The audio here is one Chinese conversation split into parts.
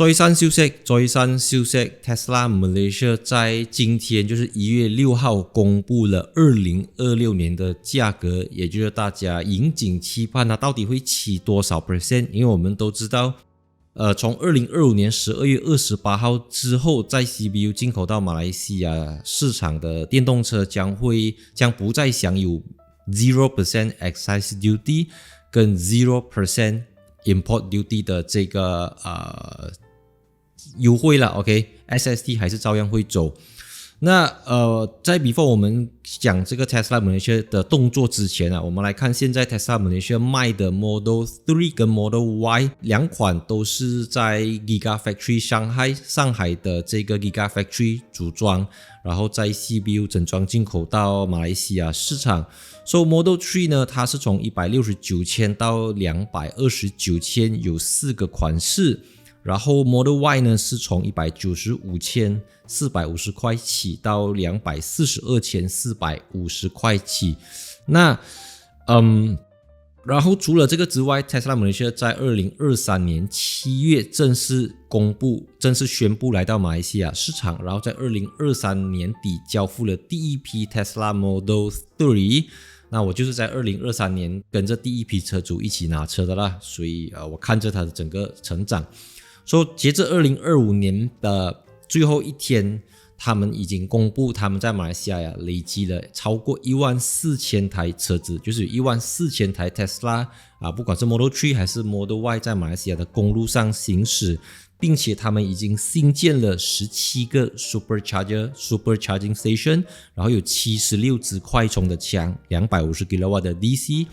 再三休息，Tesla Malaysia 在今天就是1月6号公布了2026年的价格，也就是大家引颈期盼它到底会起多少 %，因为我们都知道从2025年12月28号之后，在 CBU 进口到马来西亚市场的电动车将不再享有 0% excise duty 跟 0% import duty 的这个优惠了 ，OK，SST 还是照样会走。那在 before 我们讲这个 Tesla Malaysia 的动作之前我们来看现在 Tesla Malaysia 卖的 Model 3跟 Model Y 两款都是在 Gigafactory 上海的这个 Gigafactory 组装，然后在 CBU 整装进口到马来西亚市场。So Model 3呢，它是从169,000到229,000，有4个款式。然后 Model Y 呢是从195,450块起到242,450块起。那然后除了这个之外 Tesla Malaysia 在2023年7月正式宣布来到马来西亚市场，然后在2023年底交付了第一批 Tesla Model 3。那我就是在2023年跟着第一批车主一起拿车的啦，所以我看着它的整个成长。截至2025年的最后一天，他们已经公布他们在马来西亚累积了超过14000台车子，就是有14000台 Tesla 不管是 Model 3还是 Model Y 在马来西亚的公路上行驶，并且他们已经新建了17个 Supercharging Station， 然后有76支快充的枪，250 kW 的 DC。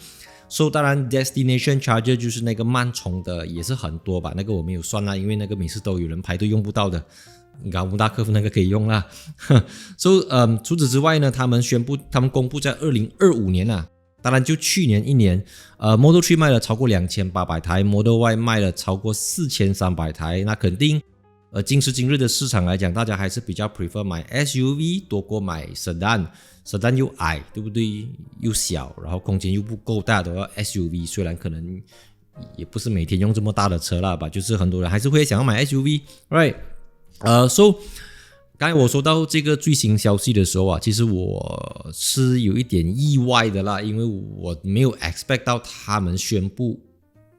当然 Destination Charger 就是那个慢充的也是很多吧，那个我没有算啦，因为那个每次都有人排队用不到的，高姆大客服那个可以用啦。除此之外呢，他们公布在2025年当然就去年一年Model 3卖了超过2800台， Model Y 卖了超过4300台。那肯定今时今日的市场来讲，大家还是比较 prefer 买 SUV 多过买 Sedan 又矮，对不对？又小，然后空间又不够大的话 SUV 虽然可能也不是每天用这么大的车啦吧，就是很多人还是会想要买 SUV right。 刚才我说到这个最新消息的时候其实我是有一点意外的啦，因为我没有 expect 到他们宣布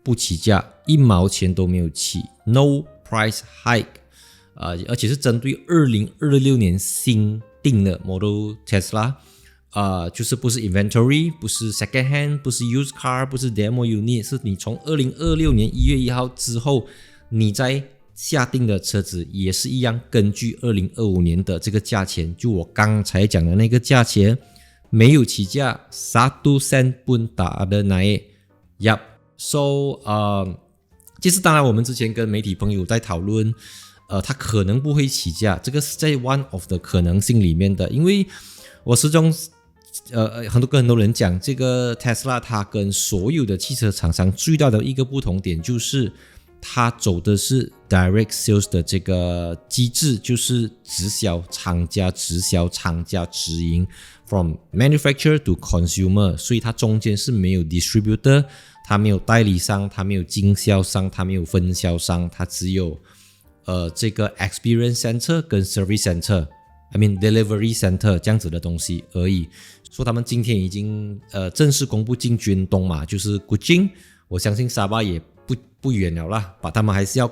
不起价，1毛钱都没有起， no price hike，而且是针对2026年新定的 Model Tesla，就是不是 inventory， 不是 second hand， 不是 used car， 不是 demo unit， 是你从2026年1月1号之后你在下定的车子也是一样，根据2025年的这个价钱，就我刚才讲的那个价钱，没有起价1 sen pun tak ada naik。 Yup， 其实当然我们之前跟媒体朋友在讨论它可能不会起价，这个是在 one of 的可能性里面的，因为我始终很多人讲这个 Tesla 它跟所有的汽车厂商最大的一个不同点就是它走的是 direct sales 的这个机制，就是直销，厂家直销，厂家直营 from manufacturer to consumer， 所以它中间是没有 distributor， 它没有代理商，它没有经销商，它没有分销商，它只有这个 experience center 跟 service center， I mean delivery center 这样子的东西而已。说他们今天已经正式公布进军东马，就是 Kuching， 我相信沙巴也不远了啦，他们还是要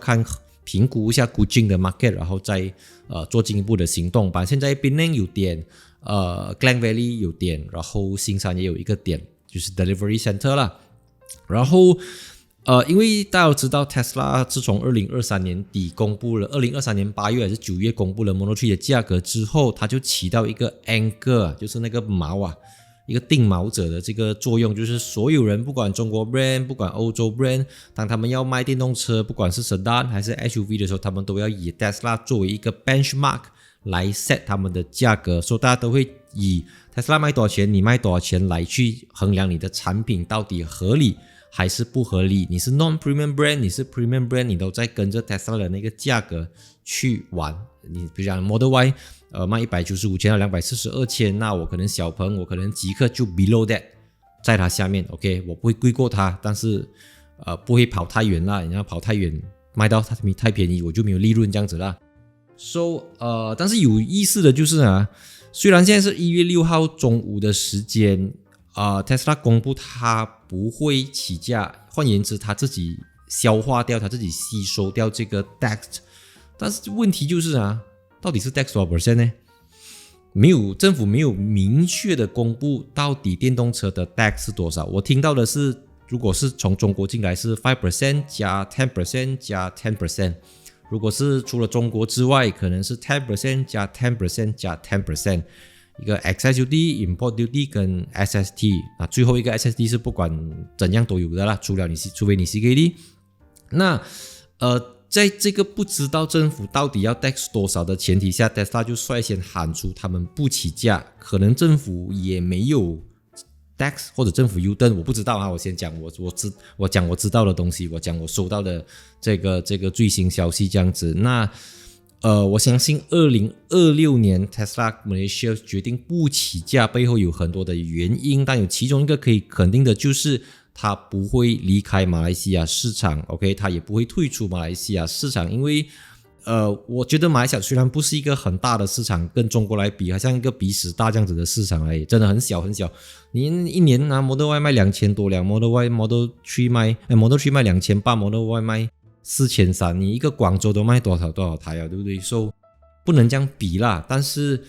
评估一下 Kuching 的 market， 然后再做进一步的行动。现在 Penang 有点Klang Valley 有点，然后新山也有一个点，就是 delivery center 啦。然后因为大家都知道 Tesla 自从2023年底公布了2023年8月还是9月公布了 Model 3的价格之后，它就起到一个 anchor， 就是那个锚一个定锚者的这个作用，就是所有人不管中国 brand 不管欧洲 brand， 当他们要卖电动车不管是 Sedan 还是 SUV 的时候，他们都要以 Tesla 作为一个 benchmark 来 set 他们的价格，所以大家都会以 Tesla 卖多少钱你卖多少钱来去衡量你的产品到底合理还是不合理。你是 non-premium brand 你是 premium brand， 你都在跟着 Tesla 的那个价格去玩。你比如讲 Model Y卖195,000到242,000，那我可能小鹏我可能极客就 below that， 在它下面 OK， 我不会贵过它，但是不会跑太远啦，你要跑太远卖到太便宜，我就没有利润这样子啦。So 但是有意思的就是虽然现在是1月6号中午的时间Tesla 公布它不会起价，换言之它自己消化掉，它自己吸收掉这个 tax， 但是问题就是到底是 tax 多少 %呢？政府没有明确的公布到底电动车的 tax 是多少。我听到的是，如果是从中国进来是 5% 加 10% 加 10%， 如果是除了中国之外，可能是 10% 加 10% 加 10%， 一个 excise duty、import duty 跟 SST， 最后一个 SST 是不管怎样都有的啦，除非你 CKD。那在这个不知道政府到底要 tax 多少的前提下， Tesla 就率先喊出他们不起价，可能政府也没有 tax 或者政府 U-turn， 我不知道我先讲我讲我知道的东西，我讲我收到的这个最新消息这样子。那我相信2026年 Tesla Malaysia 决定不起价背后有很多的原因，但有其中一个可以肯定的就是它不会离开马来西亚市场 ，OK， 它也不会退出马来西亚市场，因为我觉得马来西亚虽然不是一个很大的市场，跟中国来比，好像一个鼻屎大这样子的市场而已，真的很小很小。你一年Model Y 卖2000多辆 ，Model Y、Model 3卖Model 3卖2800，Model Y 卖4300，你一个广州都卖多少台对不对？ So 不能这样比啦。但是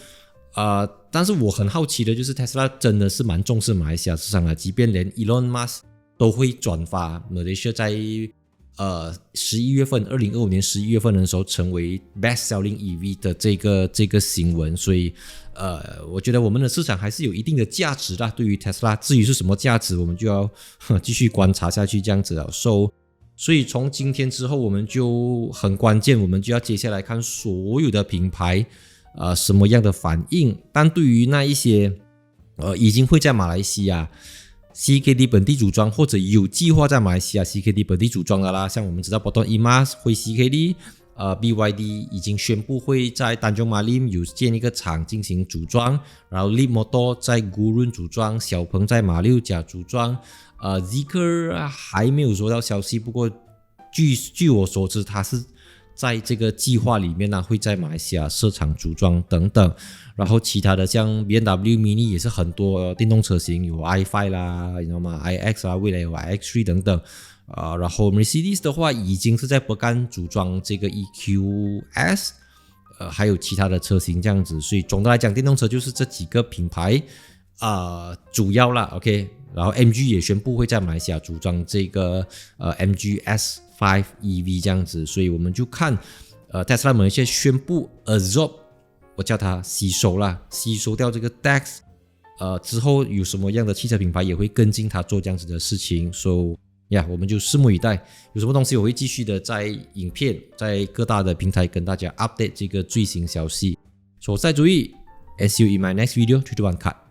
我很好奇的就是 Tesla 真的是蛮重视马来西亚市场的，即便连 Elon Musk 都会转发 Malaysia 在11月份2025年11月份的时候成为 best selling EV 的这个新闻，所以我觉得我们的市场还是有一定的价值啦，对于 Tesla， 至于是什么价值我们就要继续观察下去这样子了。所以从今天之后我们就很关键，我们就要接下来看所有的品牌什么样的反应。但对于那一些已经会在马来西亚CKD 本地组装或者有计划在马来西亚 CKD 本地组装的啦，像我们知道 Proton Emas 会 CKD， BYD 已经宣布会在Tanjung Malim 有建一个厂进行组装，然后 Leapmotor 在 Gurun 组装，小鹏在马六甲组装，Zeekr 还没有收到消息，不过据我所知它是在这个计划里面会在马来西亚设厂组装等等。然后其他的像 BMW Mini 也是很多电动车型，有 i5 啦，你知道吗 iX 啦，未来有 iX3 等等然后 Mercedes 的话已经是在北干组装这个 EQS，还有其他的车型这样子。所以总的来讲，电动车就是这几个品牌主要啦 OK。 然后 MG 也宣布会在马来西亚组装这个MG S5 EV 这样子。所以我们就看Tesla 马来西亚宣布 absorb， 我叫它吸收掉这个 tax， 之后有什么样的汽车品牌也会跟进它做这样子的事情。So我们就拭目以待，有什么东西我会继续的在影片在各大的平台跟大家 update 这个最新消息。所以再注意 ，see you in my next video， 3, 2, 1 cut。